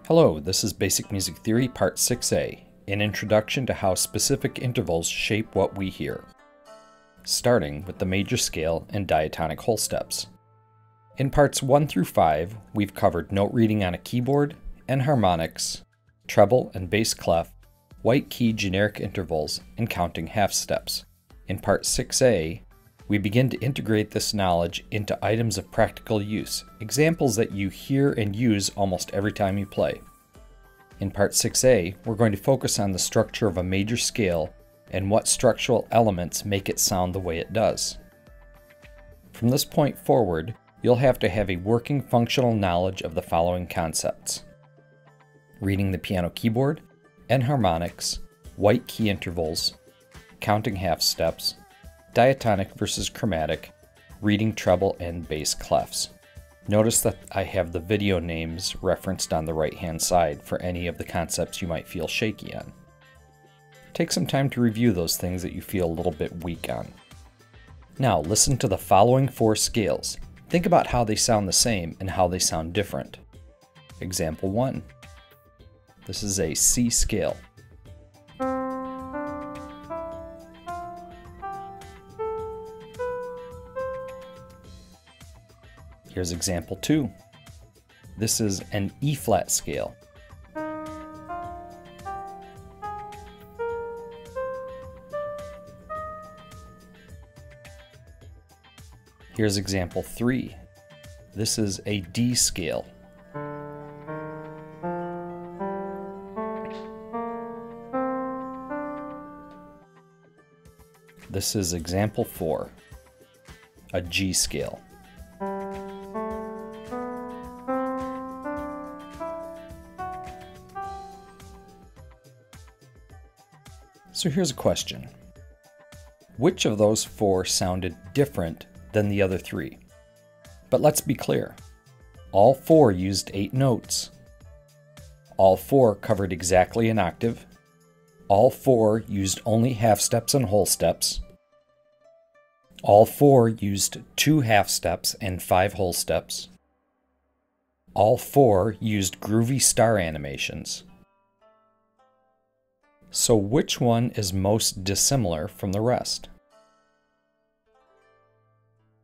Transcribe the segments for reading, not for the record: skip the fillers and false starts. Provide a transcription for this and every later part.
Hello, this is Basic Music Theory Part 6a, an introduction to how specific intervals shape what we hear, starting with the major scale and diatonic whole steps. In parts 1 through 5, we've covered note reading on a keyboard, enharmonics, treble and bass clef, white key generic intervals, and counting half steps. In part 6a, we begin to integrate this knowledge into items of practical use, examples that you hear and use almost every time you play. In part 6a, we're going to focus on the structure of a major scale and what structural elements make it sound the way it does. From this point forward, you'll have to have a working functional knowledge of the following concepts: reading the piano keyboard, enharmonics, white key intervals, counting half steps, diatonic versus chromatic, reading treble and bass clefs. Notice that I have the video names referenced on the right-hand side for any of the concepts you might feel shaky on. Take some time to review those things that you feel a little bit weak on. Now listen to the following 4 scales. Think about how they sound the same and how they sound different. Example 1. This is a C scale. Here's example 2. This is an E-flat scale. Here's example 3. This is a D scale. This is example 4, a G scale. So here's a question. Which of those 4 sounded different than the other 3? But let's be clear. All 4 used 8 notes. All 4 covered exactly an octave. All 4 used only half steps and whole steps. All 4 used 2 half steps and 5 whole steps. All 4 used groovy star animations. So which one is most dissimilar from the rest?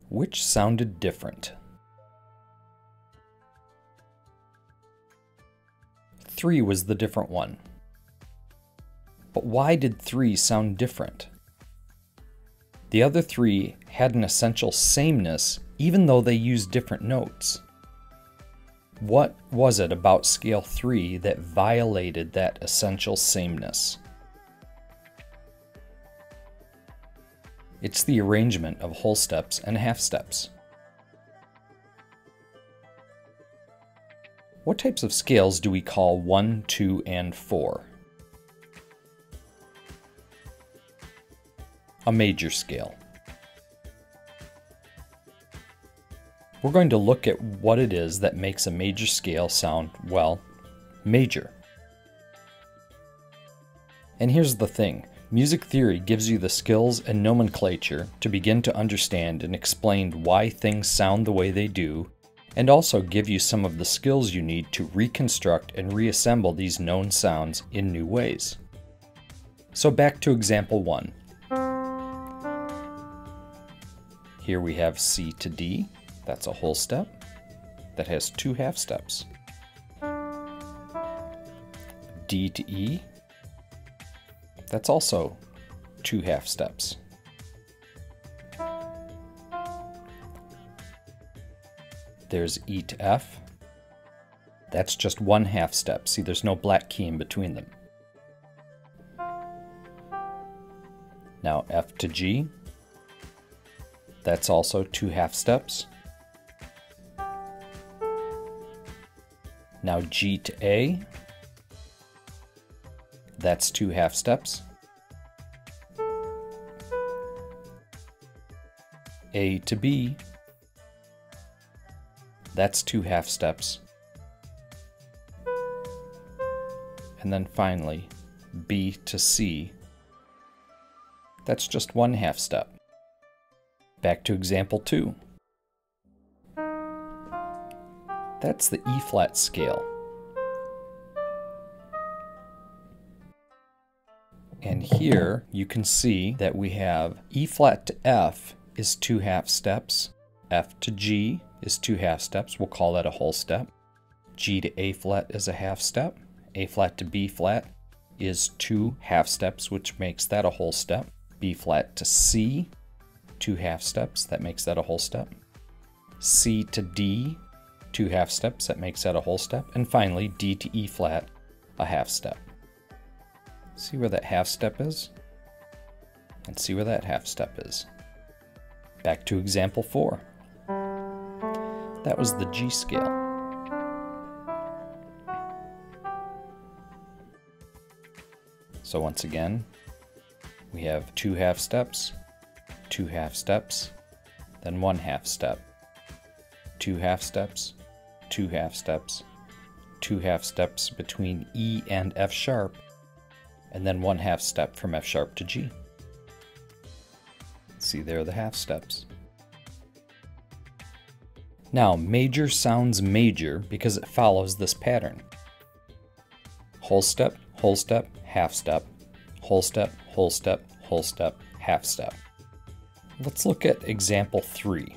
Which sounded different? 3 was the different one. But why did 3 sound different? The other 3 had an essential sameness even though they used different notes. What was it about scale 3 that violated that essential sameness? It's the arrangement of whole steps and half steps. What types of scales do we call 1, 2, and 4? A major scale. We're going to look at what it is that makes a major scale sound, well, major. And here's the thing. Music theory gives you the skills and nomenclature to begin to understand and explain why things sound the way they do, and also give you some of the skills you need to reconstruct and reassemble these known sounds in new ways. So back to example 1. Here we have C to D. That's a whole step that has 2 half steps. D to E. That's also 2 half steps. There's E to F. That's just 1 half step. See, there's no black key in between them. Now F to G. That's also 2 half steps. Now G to A. That's 2 half steps. A to B. That's 2 half steps. And then finally, B to C. That's just 1 half step. Back to example 2. That's the E-flat scale. And here you can see that we have E flat to F is 2 half steps, F to G is 2 half steps, we'll call that a whole step. G to A flat is a half step, A flat to B flat is 2 half steps, which makes that a whole step. B flat to C, 2 half steps, that makes that a whole step. C to D, 2 half steps, that makes that a whole step. And finally, D to E flat, a half step. See where that half step is? And see where that half step is. Back to example 4. That was the G scale. So once again, we have 2 half steps, 2 half steps, then 1 half step, 2 half steps, 2 half steps, 2 half steps between E and F sharp, and then 1 half step from F sharp to G. See, there are the half steps. Now, major sounds major because it follows this pattern. Whole step, half step, whole step, whole step, whole step, half step. Let's look at example 3.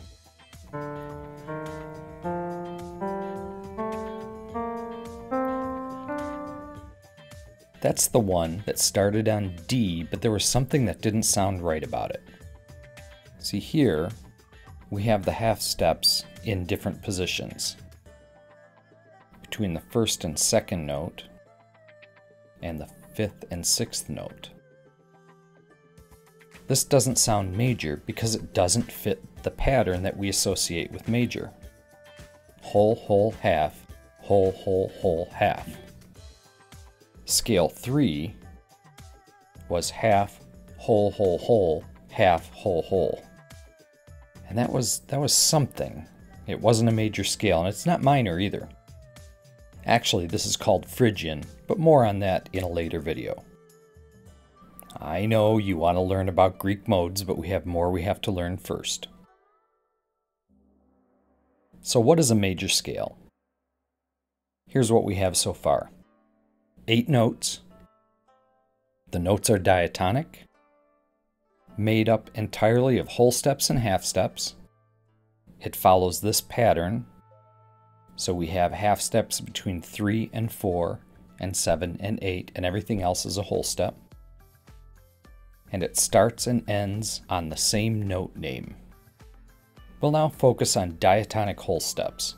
That's the one that started on D, but there was something that didn't sound right about it. See here, we have the half steps in different positions. Between the first and second note, and the fifth and sixth note. This doesn't sound major because it doesn't fit the pattern that we associate with major. Whole, whole, half, whole, whole, whole, half. Scale 3 was half, whole, whole, whole, half, whole, whole. And that was something. It wasn't a major scale, and it's not minor either. Actually, this is called Phrygian, but more on that in a later video. I know you want to learn about Greek modes, but we have more we have to learn first. So what is a major scale? Here's what we have so far. 8 notes. The notes are diatonic, made up entirely of whole steps and half steps. It follows this pattern. So we have half steps between 3 and 4 and 7 and 8, and everything else is a whole step. And it starts and ends on the same note name. We'll now focus on diatonic whole steps.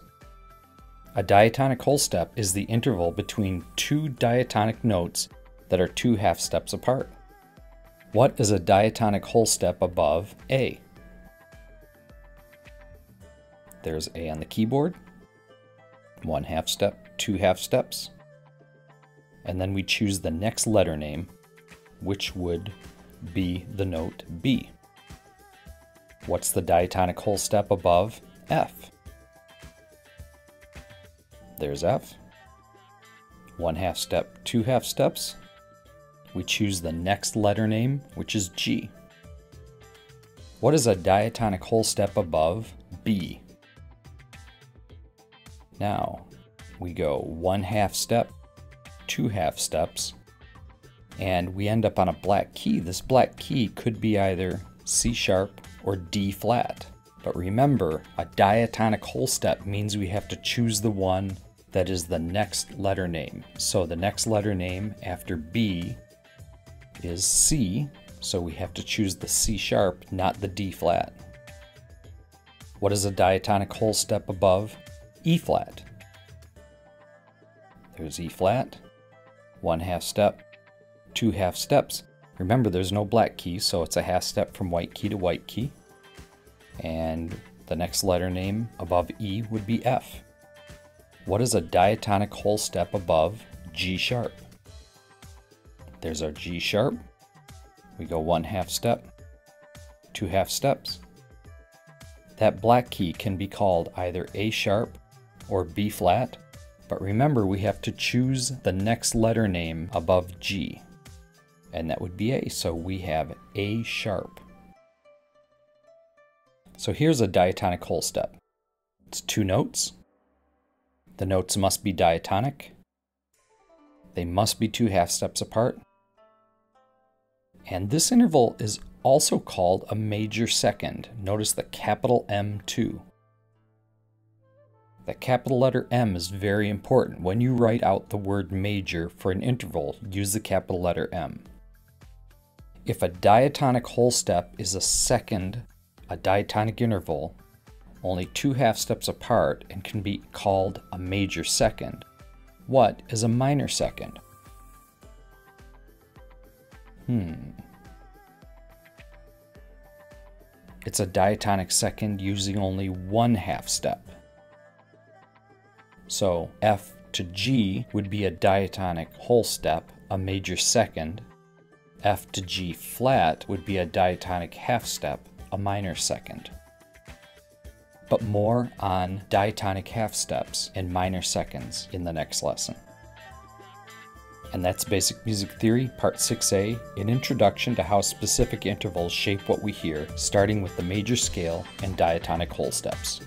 A diatonic whole step is the interval between 2 diatonic notes that are 2 half steps apart. What is a diatonic whole step above A? There's A on the keyboard. 1 half step, 2 half steps. And then we choose the next letter name, which would be the note B. What's the diatonic whole step above F? There's F. 1 half step, 2 half steps. We choose the next letter name, which is G. What is a diatonic whole step above B? Now, we go 1 half step, 2 half steps, and we end up on a black key. This black key could be either C sharp or D flat. But remember, a diatonic whole step means we have to choose the one that is the next letter name. So the next letter name after B is C, so we have to choose the C sharp, not the D flat. What is a diatonic whole step above E flat? There's E flat, 1 half step, 2 half steps. Remember, there's no black key, so it's a half step from white key to white key. And the next letter name above E would be F. What is a diatonic whole step above G sharp? There's our G sharp. We go 1 half step, 2 half steps. That black key can be called either A sharp or B flat, but remember we have to choose the next letter name above G, and that would be A, so we have A sharp. So here's a diatonic whole step. It's 2 notes. The notes must be diatonic. They must be 2 half steps apart. And this interval is also called a major second. Notice the capital M2. The capital letter M is very important. When you write out the word major for an interval, use the capital letter M. If a diatonic whole step is a second, a diatonic interval, only 2 half steps apart and can be called a major second, what is a minor second? It's a diatonic second using only 1 half step. So F to G would be a diatonic whole step, a major second. F to G flat would be a diatonic half step, a minor second. But more on diatonic half steps and minor seconds in the next lesson. And that's Basic Music Theory, Part 6A, an introduction to how specific intervals shape what we hear, starting with the major scale and diatonic whole steps.